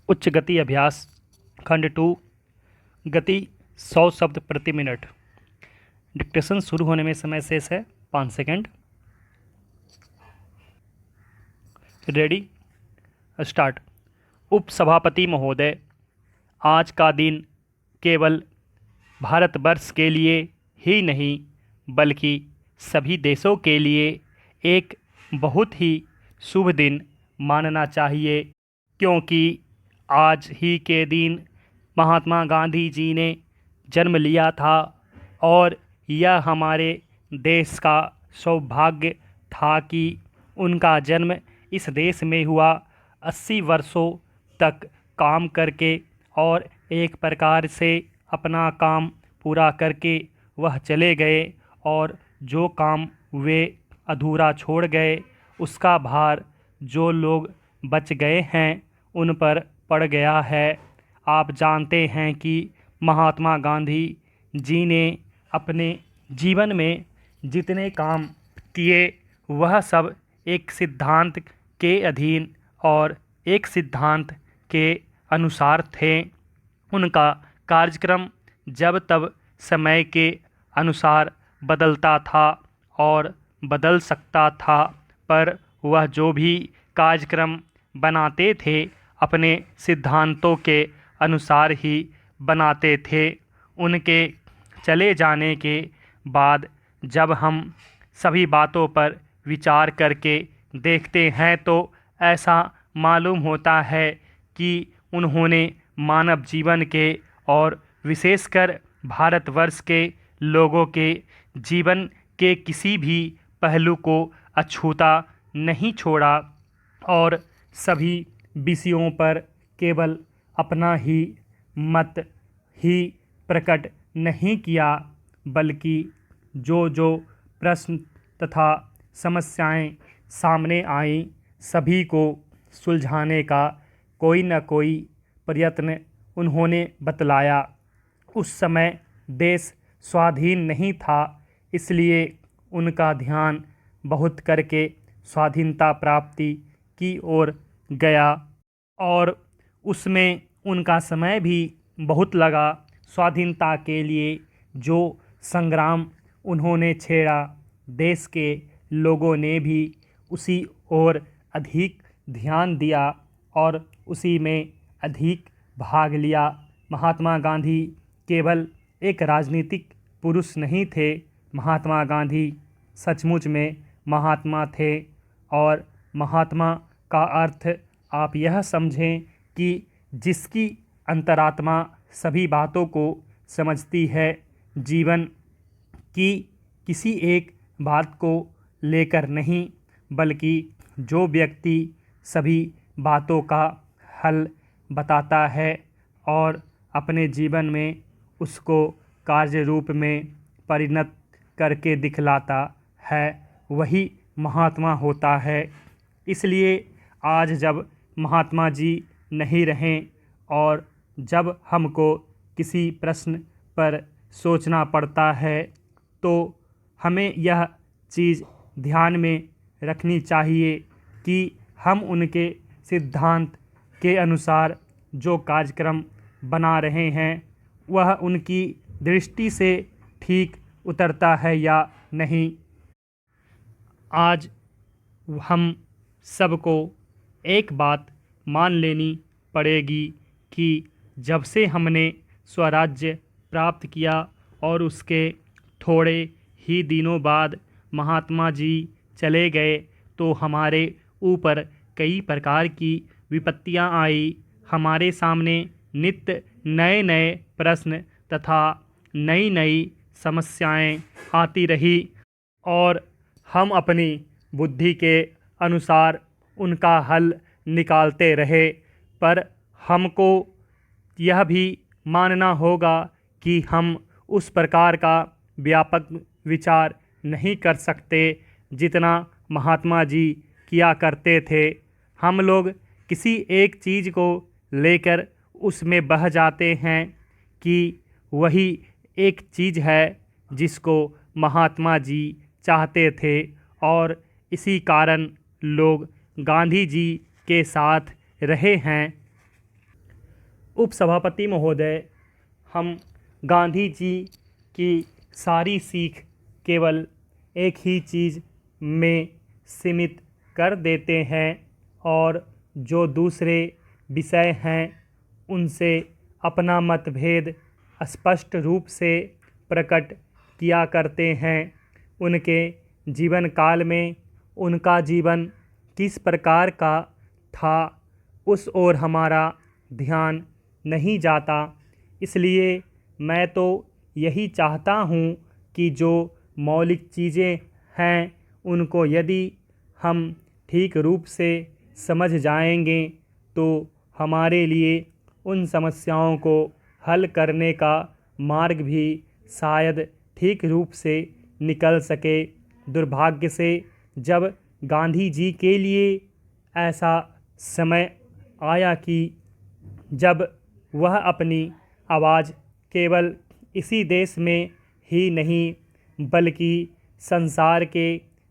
उच्च गति अभ्यास खंड 2 गति 100 शब्द प्रति मिनट। डिक्टेशन शुरू होने में समय शेष है 5 सेकंड। Ready, start. उपसभापति महोदय, आज का दिन केवल भारतवर्ष के लिए ही नहीं बल्कि सभी देशों के लिए एक बहुत ही शुभ दिन मानना चाहिए, क्योंकि आज ही के दिन महात्मा गांधी जी ने जन्म लिया था और यह हमारे देश का सौभाग्य था कि उनका जन्म इस देश में हुआ। 80 वर्षों तक काम करके और एक प्रकार से अपना काम पूरा करके वह चले गए और जो काम वे अधूरा छोड़ गए उसका भार जो लोग बच गए हैं उन पर पड़ गया है। आप जानते हैं कि महात्मा गांधी जी ने अपने जीवन में जितने काम किए वह सब एक सिद्धांत के अधीन और एक सिद्धांत के अनुसार थे। उनका कार्यक्रम जब तब समय के अनुसार बदलता था और बदल सकता था, पर वह जो भी कार्यक्रम बनाते थे अपने सिद्धांतों के अनुसार ही बनाते थे। उनके चले जाने के बाद जब हम सभी बातों पर विचार करके देखते हैं तो ऐसा मालूम होता है कि उन्होंने मानव जीवन के और विशेषकर भारतवर्ष के लोगों के जीवन के किसी भी पहलू को अछूता नहीं छोड़ा और सभी विषयों पर केवल अपना ही मत ही प्रकट नहीं किया, बल्कि जो जो प्रश्न तथा समस्याएं सामने आईं सभी को सुलझाने का कोई न कोई प्रयत्न उन्होंने बतलाया। उस समय देश स्वाधीन नहीं था, इसलिए उनका ध्यान बहुत करके स्वाधीनता प्राप्ति की ओर गया और उसमें उनका समय भी बहुत लगा। स्वाधीनता के लिए जो संग्राम उन्होंने छेड़ा देश के लोगों ने भी उसी ओर अधिक ध्यान दिया और उसी में अधिक भाग लिया। महात्मा गांधी केवल एक राजनीतिक पुरुष नहीं थे, महात्मा गांधी सचमुच में महात्मा थे। और महात्मा का अर्थ आप यह समझें कि जिसकी अंतरात्मा सभी बातों को समझती है, जीवन की किसी एक बात को लेकर नहीं, बल्कि जो व्यक्ति सभी बातों का हल बताता है और अपने जीवन में उसको कार्य रूप में परिणत करके दिखलाता है, वही महात्मा होता है। इसलिए आज जब महात्मा जी नहीं रहें और जब हमको किसी प्रश्न पर सोचना पड़ता है तो हमें यह चीज़ ध्यान में रखनी चाहिए कि हम उनके सिद्धांत के अनुसार जो कार्यक्रम बना रहे हैं वह उनकी दृष्टि से ठीक उतरता है या नहीं। आज हम सबको एक बात मान लेनी पड़ेगी कि जब से हमने स्वराज्य प्राप्त किया और उसके थोड़े ही दिनों बाद महात्मा जी चले गए तो हमारे ऊपर कई प्रकार की विपत्तियां आई। हमारे सामने नित्य नए नए प्रश्न तथा नई नई समस्याएं आती रही और हम अपनी बुद्धि के अनुसार उनका हल निकालते रहे, पर हमको यह भी मानना होगा कि हम उस प्रकार का व्यापक विचार नहीं कर सकते जितना महात्मा जी किया करते थे। हम लोग किसी एक चीज़ को लेकर उसमें बह जाते हैं कि वही एक चीज़ है जिसको महात्मा जी चाहते थे और इसी कारण लोग गांधी जी के साथ रहे हैं। उपसभापति महोदय, हम गांधी जी की सारी सीख केवल एक ही चीज़ में सीमित कर देते हैं और जो दूसरे विषय हैं उनसे अपना मतभेद स्पष्ट रूप से प्रकट किया करते हैं। उनके जीवन काल में उनका जीवन किस प्रकार का था उस ओर हमारा ध्यान नहीं जाता। इसलिए मैं तो यही चाहता हूँ कि जो मौलिक चीज़ें हैं उनको यदि हम ठीक रूप से समझ जाएंगे तो हमारे लिए उन समस्याओं को हल करने का मार्ग भी शायद ठीक रूप से निकल सके। दुर्भाग्य से जब गांधी जी के लिए ऐसा समय आया कि जब वह अपनी आवाज़ केवल इसी देश में ही नहीं बल्कि संसार के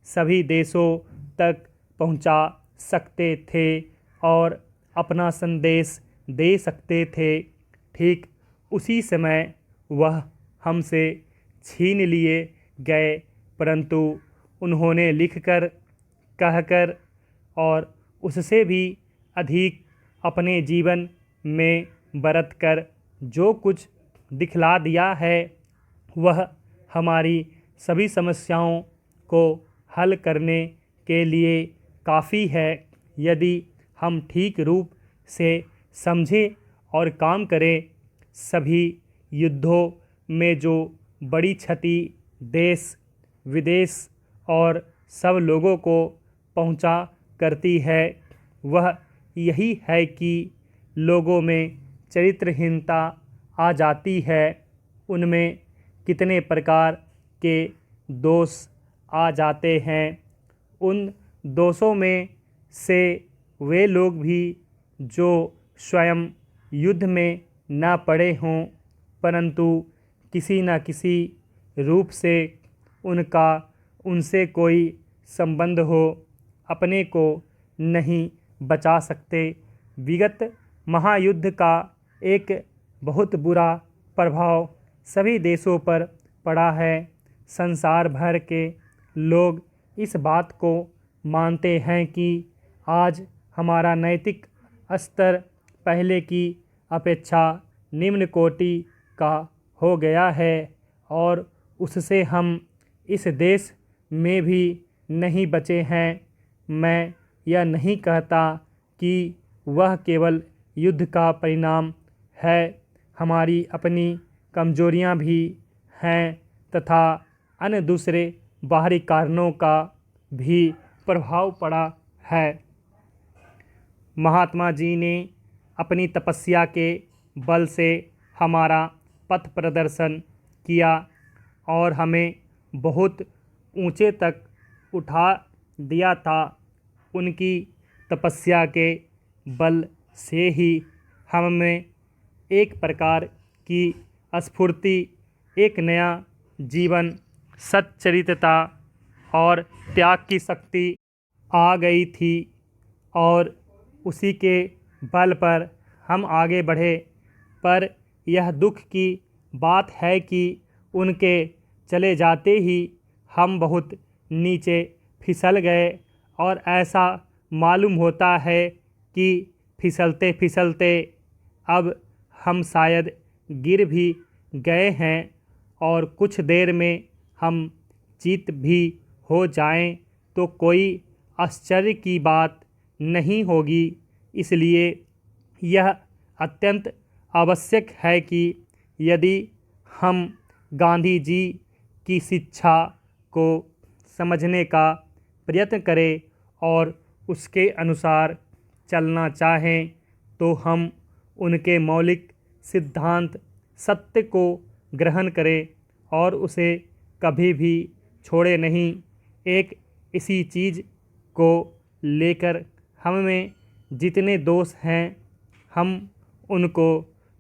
सभी देशों तक पहुंचा सकते थे और अपना संदेश दे सकते थे, ठीक उसी समय वह हमसे छीन लिए गए। परंतु उन्होंने लिखकर, कहकर और उससे भी अधिक अपने जीवन में बरत कर जो कुछ दिखला दिया है वह हमारी सभी समस्याओं को हल करने के लिए काफ़ी है। यदि हम ठीक रूप से समझें और काम करें, सभी युद्धों में जो बड़ी क्षति देश विदेश और सब लोगों को पहुंचा करती है वह यही है कि लोगों में चरित्रहीनता आ जाती है। उनमें कितने प्रकार के दोष आ जाते हैं। उन दोषों में से वे लोग भी जो स्वयं युद्ध में न पड़े हों परंतु किसी न किसी रूप से उनका उनसे कोई संबंध हो, अपने को नहीं बचा सकते। विगत महायुद्ध का एक बहुत बुरा प्रभाव सभी देशों पर पड़ा है। संसार भर के लोग इस बात को मानते हैं कि आज हमारा नैतिक स्तर पहले की अपेक्षा निम्न कोटि का हो गया है और उससे हम इस देश में भी नहीं बचे हैं। मैं यह नहीं कहता कि वह केवल युद्ध का परिणाम है, हमारी अपनी कमजोरियां भी हैं तथा अन्य दूसरे बाहरी कारणों का भी प्रभाव पड़ा है। महात्मा जी ने अपनी तपस्या के बल से हमारा पथ प्रदर्शन किया और हमें बहुत ऊंचे तक उठा दिया था। उनकी तपस्या के बल से ही हम में एक प्रकार की स्फूर्ति, एक नया जीवन, सच्चरित्रता और त्याग की शक्ति आ गई थी और उसी के बल पर हम आगे बढ़े। पर यह दुख की बात है कि उनके चले जाते ही हम बहुत नीचे फिसल गए और ऐसा मालूम होता है कि फिसलते फिसलते अब हम शायद गिर भी गए हैं और कुछ देर में हम चित भी हो जाएं तो कोई आश्चर्य की बात नहीं होगी। इसलिए यह अत्यंत आवश्यक है कि यदि हम गांधी जी की शिक्षा को समझने का प्रयत्न करें और उसके अनुसार चलना चाहें तो हम उनके मौलिक सिद्धांत सत्य को ग्रहण करें और उसे कभी भी छोड़े नहीं। एक इसी चीज़ को लेकर हम में जितने दोष हैं हम उनको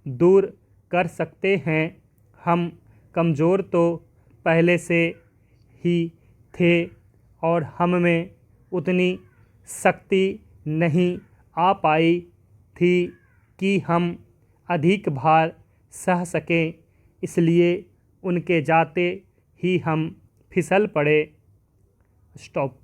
दूर कर सकते हैं। हम कमज़ोर तो पहले से ही थे और हम में उतनी शक्ति नहीं आ पाई थी कि हम अधिक भार सह सकें, इसलिए उनके जाते ही हम फिसल पड़े। स्टॉप।